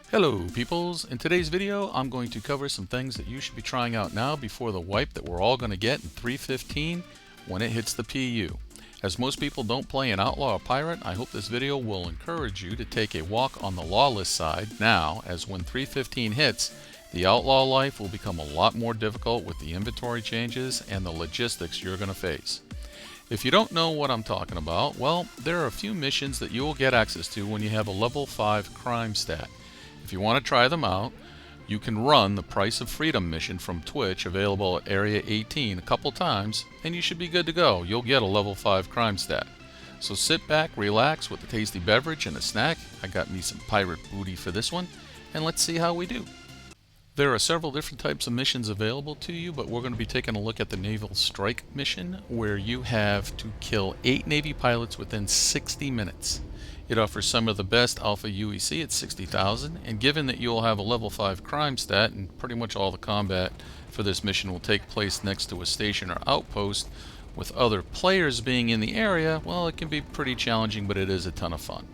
Hello peoples, in today's video I'm going to cover some things that you should be trying out now before the wipe that we're all going to get in 3.15 when it hits the PU. As most people don't play an outlaw or pirate, I hope this video will encourage you to take a walk on the lawless side now, as when 3.15 hits, the outlaw life will become a lot more difficult with the inventory changes and the logistics you're going to face. If you don't know what I'm talking about, well, there are a few missions that you will get access to when you have a level 5 crime stat. If you want to try them out, you can run the Price of Freedom mission from Twitch, available at Area 18, a couple times, and you should be good to go. You'll get a level 5 crime stat. So sit back, relax with a tasty beverage and a snack. I got me some pirate booty for this one, and let's see how we do. There are several different types of missions available to you, but we're going to be taking a look at the Naval Strike mission, where you have to kill 8 Navy pilots within 60 minutes. It offers some of the best Alpha UEC at 60,000, and given that you'll have a level 5 crime stat and pretty much all the combat for this mission will take place next to a station or outpost with other players being in the area, well, it can be pretty challenging, but it is a ton of fun.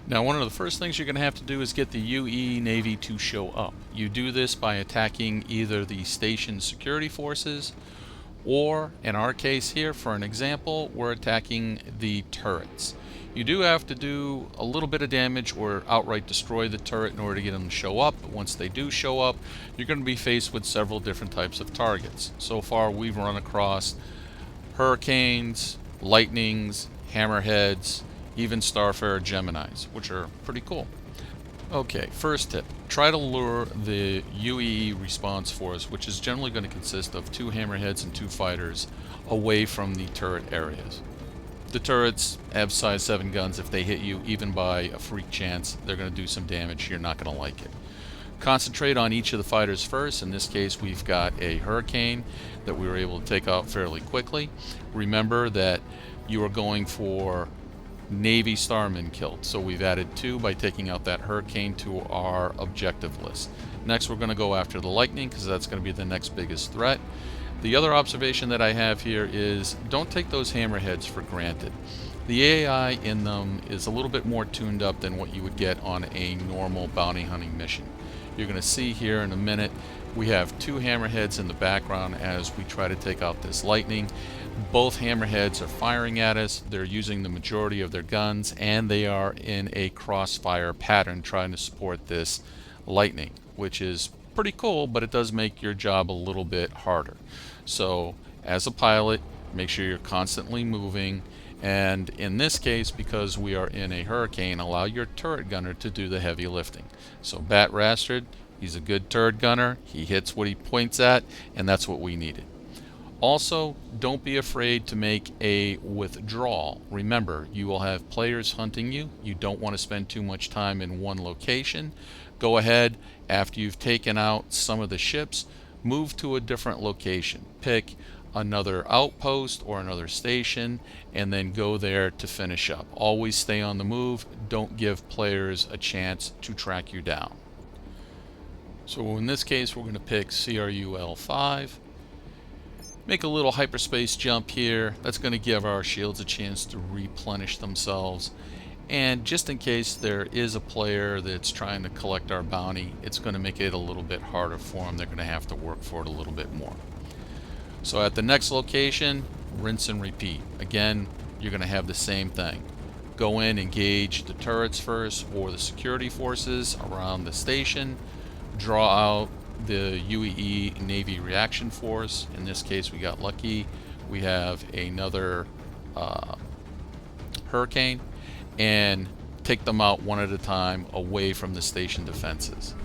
Now, one of the first things you're going to have to do is get the UEE Navy to show up. You do this by attacking either the station security forces, or in our case here, for an example, we're attacking the turrets. You do have to do a little bit of damage or outright destroy the turret in order to get them to show up, but once they do show up, you're going to be faced with several different types of targets. So far we've run across hurricanes, lightnings, hammerheads, even Starfarer Geminis, which are pretty cool. Okay, first tip. Try to lure the UEE response force, which is generally going to consist of 2 hammerheads and 2 fighters, away from the turret areas. The turrets have size 7 guns. If they hit you, even by a freak chance, they're going to do some damage. You're not going to like it. Concentrate on each of the fighters first. In this case, we've got a Hurricane that we were able to take out fairly quickly. Remember that you are going for Navy Starmen killed, so we've added 2 by taking out that Hurricane to our objective list. Next, we're going to go after the Lightning, because that's going to be the next biggest threat. The other observation that I have here is don't take those hammerheads for granted. The AI in them is a little bit more tuned up than what you would get on a normal bounty hunting mission. You're going to see here in a minute we have 2 hammerheads in the background as we try to take out this Lightning. Both hammerheads are firing at us. They're using the majority of their guns, and they are in a crossfire pattern trying to support this Lightning, which is pretty cool, but it does make your job a little bit harder. So as a pilot, make sure you're constantly moving, and in this case, because we are in a hurricane, allow your turret gunner to do the heavy lifting. So Bat Rastard, he's a good turret gunner. He hits what he points at, and that's what we needed. Also, don't be afraid to make a withdrawal. Remember, you will have players hunting you. You don't want to spend too much time in one location. Go ahead, after you've taken out some of the ships, move to a different location. Pick another outpost or another station, and then go there to finish up. Always stay on the move. Don't give players a chance to track you down. So in this case, we're going to pick CRUL5. Make a little hyperspace jump here. That's going to give our shields a chance to replenish themselves. And just in case there is a player that's trying to collect our bounty, it's going to make it a little bit harder for them. They're going to have to work for it a little bit more. So at the next location, rinse and repeat. Again, you're going to have the same thing. Go in, engage the turrets first or the security forces around the station. Draw out the UEE Navy reaction force. In this case, we got lucky. We have another Hurricane, and take them out one at a time away from the station defenses.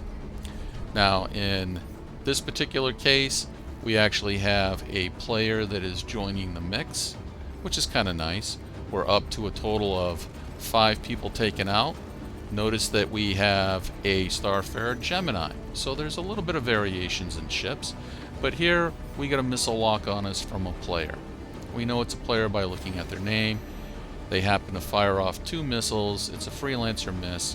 Now, in this particular case, we actually have a player that is joining the mix, which is kind of nice. We're up to a total of 5 people taken out. Notice that we have a Starfarer Gemini, so there's a little bit of variations in ships, but here we get a missile lock on us from a player. We know it's a player by looking at their name. They happen to fire off 2 missiles. It's a freelancer miss.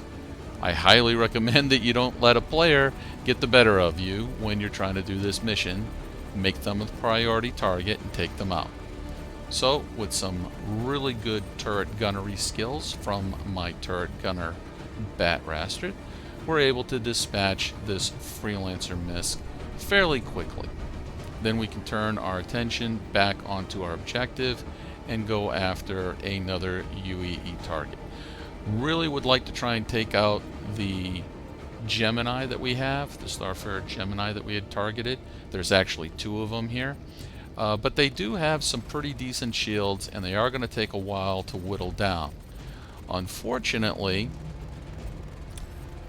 I highly recommend that you don't let a player get the better of you when you're trying to do this mission. Make them a priority target and take them out. So, with some really good turret gunnery skills from my turret gunner Bat Rastard, we're able to dispatch this freelancer misc fairly quickly. Then we can turn our attention back onto our objective and go after another UEE target. Really would like to try and take out the Gemini that we have, the Starfarer Gemini that we had targeted. There's actually 2 of them here. But they do have some pretty decent shields, and they are going to take a while to whittle down. Unfortunately,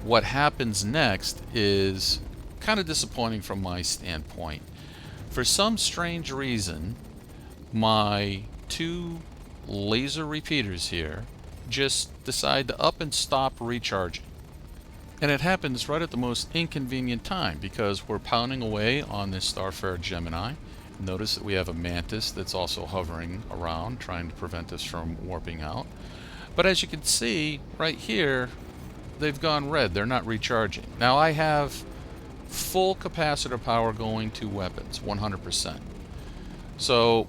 what happens next is kind of disappointing from my standpoint. For some strange reason, my 2 laser repeaters here just decide to up and stop recharging. And it happens right at the most inconvenient time, because we're pounding away on this Starfarer Gemini. Notice that we have a Mantis that's also hovering around, trying to prevent us from warping out. But as you can see right here, they've gone red. They're not recharging. Now I have full capacitor power going to weapons, 100%. So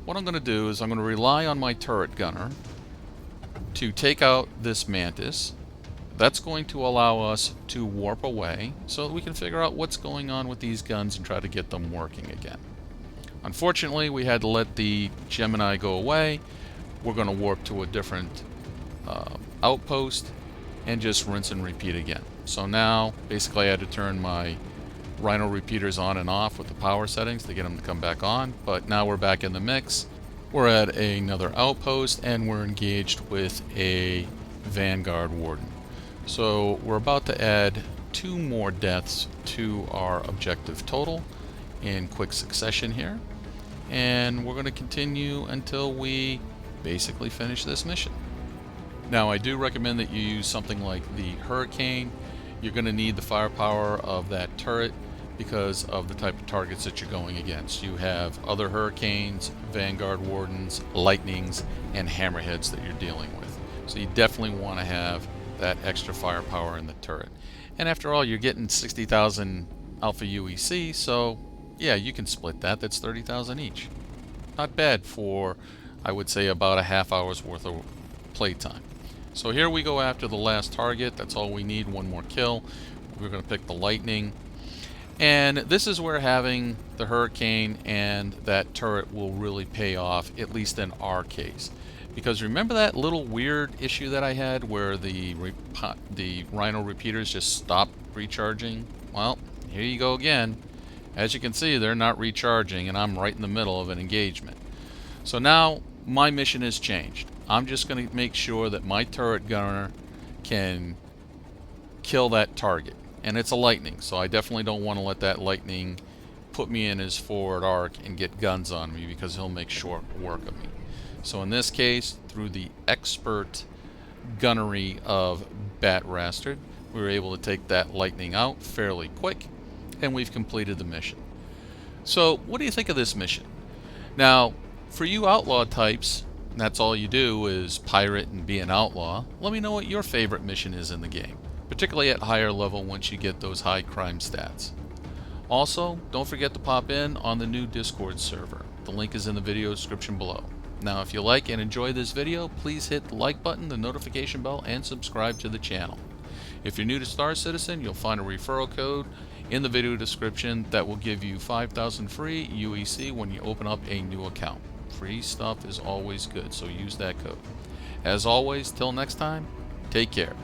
what I'm going to do is I'm going to rely on my turret gunner to take out this Mantis. That's going to allow us to warp away so that we can figure out what's going on with these guns and try to get them working again. Unfortunately, we had to let the Gemini go away. We're going to warp to a different outpost and just rinse and repeat again. So now, basically, I had to turn my Rhino repeaters on and off with the power settings to get them to come back on. But now we're back in the mix. We're at another outpost, and we're engaged with a Vanguard Warden. So we're about to add 2 more deaths to our objective total in quick succession here. And we're going to continue until we basically finish this mission. Now, I do recommend that you use something like the Hurricane. You're going to need the firepower of that turret because of the type of targets that you're going against. You have other Hurricanes, Vanguard Wardens, Lightnings, and Hammerheads that you're dealing with. So you definitely want to have that extra firepower in the turret. And after all, you're getting 60,000 Alpha UEC, so yeah, you can split that. That's 30,000 each. Not bad for, I would say, about a half hour's worth of playtime. So here we go after the last target. That's all we need, 1 more kill. We're going to pick the Lightning. And this is where having the Hurricane and that turret will really pay off, at least in our case. Because remember that little weird issue that I had where the Rhino repeaters just stopped recharging? Well, here you go again. As you can see, they're not recharging, and I'm right in the middle of an engagement. So now my mission has changed. I'm just going to make sure that my turret gunner can kill that target. And it's a Lightning, so I definitely don't want to let that Lightning put me in his forward arc and get guns on me, because he'll make short work of me. So in this case, through the expert gunnery of Bat Rastard, we were able to take that Lightning out fairly quick, and we've completed the mission. So what do you think of this mission? Now, for you outlaw types, that's all you do is pirate and be an outlaw. Let me know what your favorite mission is in the game, particularly at higher level once you get those high crime stats. Also, don't forget to pop in on the new Discord server. The link is in the video description below. Now, if you like and enjoy this video, please hit the like button, the notification bell, and subscribe to the channel. If you're new to Star Citizen, you'll find a referral code in the video description that will give you 5,000 free UEC when you open up a new account. Free stuff is always good, so use that code. As always, till next time, take care.